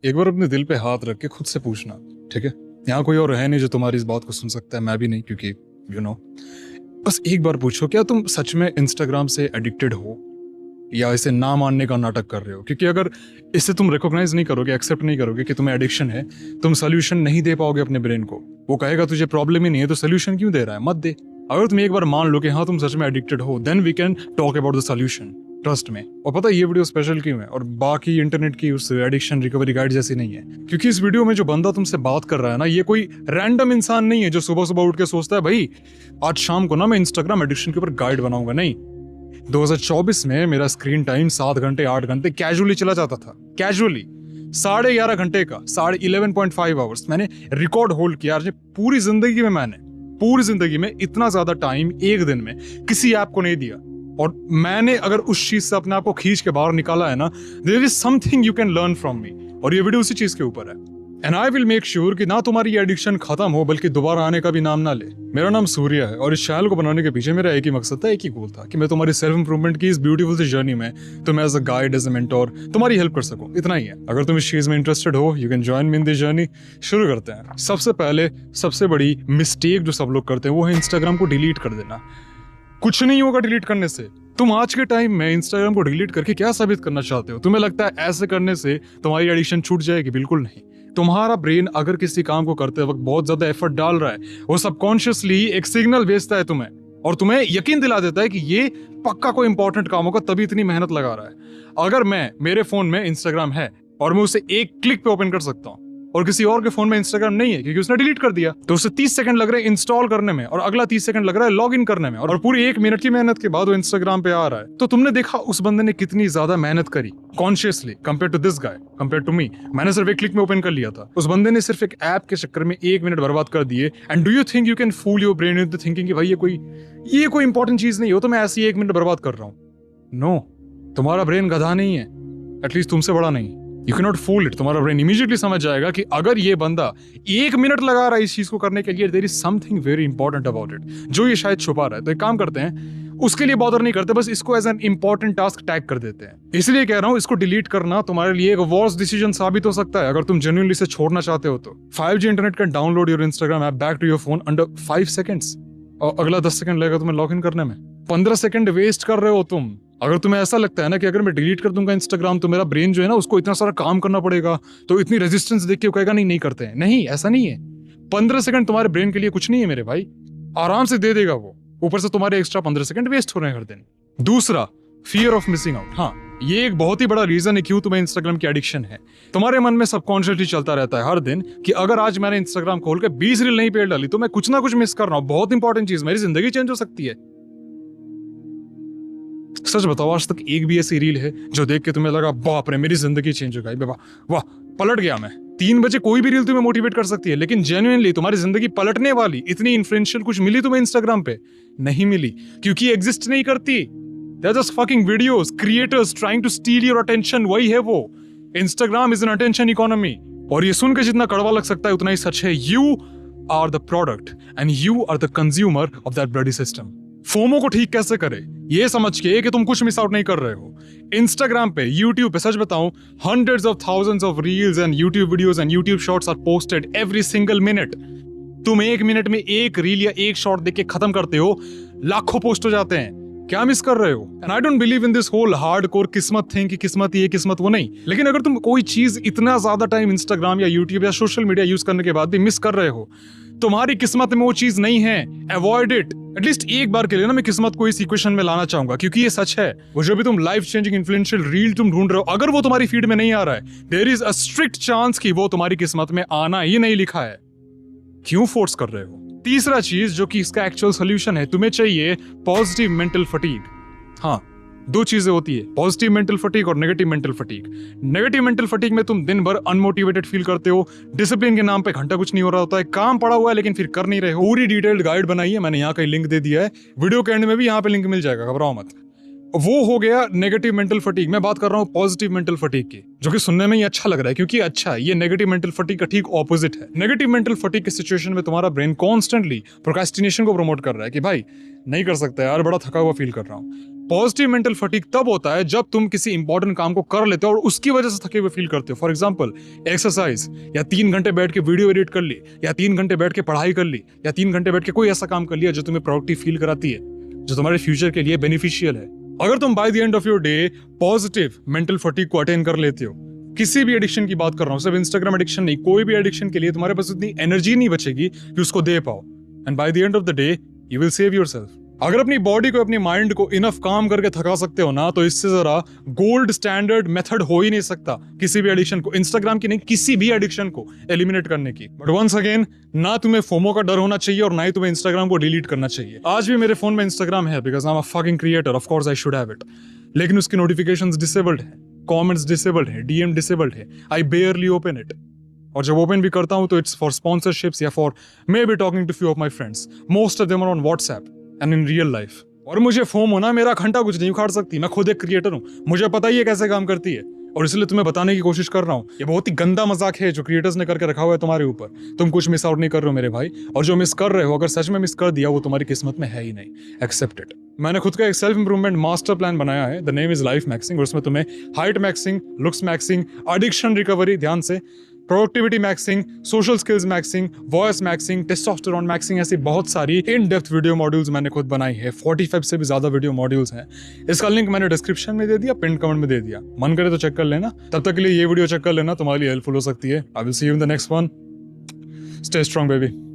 एक बार अपने दिल पे हाथ रख के खुद से पूछना, ठीक है? यहाँ कोई और है नहीं जो तुम्हारी इस बात को सुन सकता है, मैं भी नहीं, क्योंकि बस एक बार पूछो, क्या तुम सच में इंस्टाग्राम से एडिक्टेड हो या इसे ना मानने का नाटक कर रहे हो? क्योंकि अगर इसे तुम रिकॉग्नाइज नहीं करोगे, एक्सेप्ट नहीं करोगे कि तुम्हें एडिक्शन है, तुम सोल्यूशन नहीं दे पाओगे अपने ब्रेन को। वो कहेगा तुझे प्रॉब्लम ही नहीं है तो सोल्यूशन क्यों दे रहा है, मत दे। अगर तुम एक बार मान लो कि हाँ तुम सच में एडिक्टेड हो, then we can talk about the solution, trust में। और पता है ये वीडियो स्पेशल क्यों है और बाकी इंटरनेट की उस एडिक्शन रिकवरी गाइड जैसी नहीं है? क्योंकि इस वीडियो में जो बंदा तुमसे बात कर रहा है ना, ये कोई रैंडम इंसान नहीं है जो सुबह सुबह उठ के सोचता है भाई आज शाम को ना मैं इंस्टाग्राम एडिक्शन के ऊपर गाइड बनाऊंगा। नहीं, 2024 में मेरा स्क्रीन टाइम 7 घंटे 8 घंटे कैजुअली चला जाता था, कैजुअली 11.5 घंटे का, 11.5 आवर्स मैंने रिकॉर्ड होल्ड किया। पूरी जिंदगी में इतना ज्यादा टाइम एक दिन में किसी ऐप को नहीं दिया। और मैंने अगर उस चीज से अपने आप को खींच के बाहर निकाला है ना, there is something you can learn from me. और ये वीडियो उसी चीज के ऊपर है। And I will make sure कि ना तुम्हारी एडिक्शन खत्म हो बल्कि दोबारा आने का भी नाम ना ले। मेरा नाम सूर्या है और इस चैनल को बनाने के पीछे मेरा एक ही मकसद था, एक ही गोल था कि मैं तुम्हारी सेल्फ इंप्रूवमेंट की इस ब्यूटीफुल सी जर्नी में तुम्हें as a guide, as a mentor तुम्हारी हेल्प कर सकूं। इतना ही है। अगर तुम इस चीज में इंटरेस्टेड हो, you can join me in this journey. शुरू करते हैं। सबसे पहले सबसे बड़ी मिस्टेक जो सब लोग करते हैं वो है इंस्टाग्राम को डिलीट कर देना। कुछ नहीं होगा डिलीट करने से। तुम आज के टाइम में इंस्टाग्राम को डिलीट करके क्या साबित करना चाहते हो? तुम्हें लगता है ऐसे करने से तुम्हारी एडिक्शन छूट जाएगी? बिल्कुल नहीं। तुम्हारा ब्रेन अगर किसी काम को करते वक्त बहुत ज्यादा एफर्ट डाल रहा है, वो सबकॉन्शियसली एक सिग्नल भेजता है तुम्हें और तुम्हें यकीन दिला देता है कि ये पक्का कोई इंपॉर्टेंट काम होगा, तभी इतनी मेहनत लगा रहा है। अगर मेरे फोन में इंस्टाग्राम है और मैं उसे एक क्लिक पे ओपन कर सकता हूँ और किसी और के फोन में इंस्टाग्राम नहीं है क्योंकि उसने डिलीट कर दिया, तो उसे 30 सेकंड लग रहे हैं इंस्टॉल करने में और अगला 30 सेकंड लग रहा है लॉग इन करने में, और पूरी 1 मिनट की मेहनत के बाद वो इंस्टाग्राम पे आ रहा है। तो तुमने देखा उस बंदे ने कितनी ज्यादा मेहनत करी consciously compare to this guy, compare to me. मैंने सिर्फ एक क्लिक में ओपन कर लिया था, उस बंदे ने सिर्फ एक ऐप के चक्कर में 1 मिनट बर्बाद कर दिए। And do you think you can fool your brain into thinking कि भाई ये कोई इंपॉर्टेंट चीज नहीं हो तो मैं ऐसे ही 1 मिनट बर्बाद कर रहा हूँ? नो, तुम्हारा ब्रेन गधा नहीं है, एटलीस्ट तुमसे बड़ा नहीं। You can not fool it. तुम्हारा ब्रेन इमीडिएटली समझ जाएगा कि अगर ये बंदा 1 मिनट लगा रहा है इस चीज को करने के लिए, there is something very important about it जो ये शायद छुपा रहा है। तो एक काम करते हैं, उसके लिए बॉदर नहीं करते, बस इसको as an important task tag कर देते हैं। इसलिए कह रहा हूं, इसको डिलीट करना तुम्हारे लिए एक वर्स्ट डिसीजन साबित हो सकता है अगर तुम जेन्युइनली इसे छोड़ना चाहते हो तो। 5G internet can download your Instagram app back to your phone under 5 seconds और अगला 10 सेकंड लगेगा तुम्हें लॉग इन करने में। 15 सेकंड वेस्ट कर रहे हो तुम। अगर तुम्हें ऐसा लगता है ना कि अगर मैं डिलीट कर दूंगा इंस्टाग्राम तो मेरा ब्रेन जो है ना उसको इतना सारा काम करना पड़ेगा, तो इतनी रेजिस्टेंस देख के वो कहेगा नहीं करते हैं। नहीं, ऐसा नहीं है। 15 सेकंड तुम्हारे ब्रेन के लिए कुछ नहीं है मेरे भाई, आराम से दे देगा वो। ऊपर से तुम्हारे एक्स्ट्रा 15 सेकंड वेस्ट हो रहे हैं हर दिन। दूसरा, फियर ऑफ मिसिंग आउट। हाँ, ये एक बहुत ही बड़ा रीजन है क्यों तुम्हें इंस्टाग्राम की एडिक्शन है। तुम्हारे मन में सबकॉन्शियसली चलता रहता है हर दिन कि अगर आज मैंने इंस्टाग्राम खोल के 20 रील नहीं पेड़ डाली तो मैं कुछ ना कुछ मिस कर रहा हूँ, बहुत इंपॉर्टेंट चीज, मेरी जिंदगी चेंज हो सकती है। सच बताओ, आज तक एक भी ऐसी रील है जो देख के तुम्हें लगा बाप रे मेरी जिंदगी चेंज हो गई, वाह वाह पलट गया मैं? 3 बजे कोई भी रील तुम्हें मोटिवेट कर सकती है, लेकिन जेन्युइनली तुम्हारी जिंदगी पलटने वाली इतनी इन्फ्लुएंशियल कुछ मिली तुम्हें इंस्टाग्राम पे? नहीं मिली, क्योंकि एग्जिस्ट नहीं करती। They are just fucking videos, creators trying to steal your attention. वही है वो। Instagram is an attention economy. और ये सुन के जितना कड़वा लग सकता है उतना ही सच है। You are the product and you are the consumer of that bloody system. FOMO को ठीक कैसे करे ये समझ के कि तुम कुछ मिस आउट नहीं कर रहे हो। इंस्टाग्राम पे, यूट्यूब पे, सच बताऊं, hundreds of thousands of reels and YouTube videos and YouTube shorts are posted every single minute। तुम 1 मिनट में एक रील या एक शॉर्ट देख के खत्म करते हो, लाखों पोस्ट हो जाते हैं। क्या मिस कर रहे हो? And I don't believe in this whole hardcore किस्मत थिंग कि किस्मत ये किस्मत वो नहीं। लेकिन अगर तुम कोई चीज इतना ज्यादा टाइम इंस्टाग्राम या यूट्यूब या सोशल मीडिया यूज करने के बाद भी मिस कर रहे हो, तुम्हारी किस्मत में वो चीज नहीं है। Avoid it. एटलीस्ट एक बार के लिए ना मैं किस्मत को इस इक्वेशन में लाना चाहूंगा, क्योंकि ये सच है। वो जो भी तुम लाइफ चेंजिंग इन्फ्लुएंशियल रील तुम ढूंढ रहे हो, अगर वो तुम्हारी फीड में नहीं आ रहा है, there is a strict chance कि वो तुम्हारी किस्मत में आना ही नहीं लिखा है। क्यों फोर्स कर रहे हो? तीसरा चीज जो कि इसका एक्चुअल सोल्यूशन है, तुम्हें चाहिए पॉजिटिव मेंटल फटीग। हाँ, 2 चीजें होती है, पॉजिटिव मेंटल फटीग और negative mental fatigue. Negative mental fatigue में तुम दिन भर अनमोटिवेटेड फील करते हो, डिसिप्लिन के नाम पे घंटा कुछ नहीं हो रहा होता है, काम पड़ा हुआ है लेकिन फिर कर नहीं रहे हो। पूरी डिटेल्ड गाइड बनाई है मैंने, यहाँ का लिंक दे दिया है, वीडियो के एंड में भी यहाँ पे लिंक मिल जाएगा, घबराओ मत। वो हो गया नेगेटिव मेंटल फटीग। मैं बात कर रहा हूँ पॉजिटिव मेंटल फटीग की, जो कि सुनने में ही अच्छा लग रहा है, क्योंकि अच्छा ये नेगेटिव मेंटल फटीग का ठीक ऑपोजिट है। नेगेटिव मेंटल फटीग की सिचुएशन में तुम्हारा ब्रेन कॉन्स्टेंटली प्रोक्रेस्टिनेशन को प्रमोट कर रहा है कि भाई नहीं कर सकता यार, बड़ा थका हुआ फील कर रहा हूँ। पॉजिटिव मेंटल फटीग तब होता है जब तुम किसी इंपॉर्टेंट काम को कर लेते हो और उसकी वजह से थके हुए फील करते हो। फॉर एग्जाम्पल एक्सरसाइज, या 3 घंटे बैठ के वीडियो एडिट कर ली, या 3 घंटे बैठ के पढ़ाई कर ली, या 3 घंटे बैठ के कोई ऐसा काम कर लिया जो तुम्हें प्रोडक्टिव फील कराती है, जो तुम्हारे फ्यूचर के लिए बेनिफिशियल है। अगर तुम by the end of your day positive mental fatigue को अटेन कर लेते हो, किसी भी एडिक्शन की बात कर रहा हूं, सिर्फ इंस्टाग्राम एडिक्शन नहीं, कोई भी एडिक्शन के लिए तुम्हारे पास इतनी एनर्जी नहीं बचेगी कि उसको दे पाओ, and by the end of the day you will save yourself. अगर अपनी बॉडी को, अपनी माइंड को इनफ काम करके थका सकते हो ना, तो इससे जरा गोल्ड स्टैंडर्ड मेथड हो ही नहीं सकता किसी भी एडिक्शन को, इंस्टाग्राम की नहीं, किसी भी एडिक्शन को एलिमिनेट करने की। बट वंस अगेन, ना तुम्हें फोमो का डर होना चाहिए और ना ही तुम्हें इंस्टाग्राम को डिलीट करना चाहिए। आज भी मेरे फोन में इंस्टाग्राम है because I am a fucking creator, of course I should have it, लेकिन उसकी नोटिफिकेशंस डिसेबल्ड है, कमेंट्स डिसेबल्ड है, डीएम डिसेबल्ड है, आई बेयरली ओपन इट। और जब ओपन भी करता हूं तो इट्स फॉर स्पॉन्सरशिप्स या for maybe talking to few of my friends, most of them are on WhatsApp and in real life. और मुझे फोम होना, मेरा घंटा कुछ नहीं उखाड़ सकती, मैं खुद एक क्रिएटर हूं, मुझे पता ही है कैसे काम करती है, और इसलिए तुम्हें बताने की कोशिश कर रहा हूं। ये बहुत ही गंदा मजाक है जो क्रिएटर्स ने करके रखा हुआ है तुम्हारे ऊपर। तुम कुछ मिस आउट नहीं कर रहे हो मेरे भाई, और जो मिस कर रहे हो, अगर सच में मिस कर दिया, वो तुम्हारी किस्मत में है ही नहीं। Accept it. मैंने खुद का एक सेल्फ इंप्रूवमेंट मास्टर प्लान बनाया है, the name is life maxing, और उसमें तुम्हें height maxing, looks maxing, addiction recovery, ध्यान से, productivity maxing, social skills maxing, voice maxing, testosterone maxing, ऐसी बहुत सारी इन डेप्थ वीडियो मॉड्यूल्स मैंने खुद बनाई है। 45 से भी ज्यादा वीडियो मॉड्यूल्स हैं। इसका लिंक मैंने डिस्क्रिप्शन में दे दिया, पिन कमेंट में दे दिया, मन करे तो चेक कर लेना। तब तक के लिए ये वीडियो चेक कर लेना, तुम्हारे लिए हेल्पफुल हो सकती है। I will see you in the next one. Stay strong baby.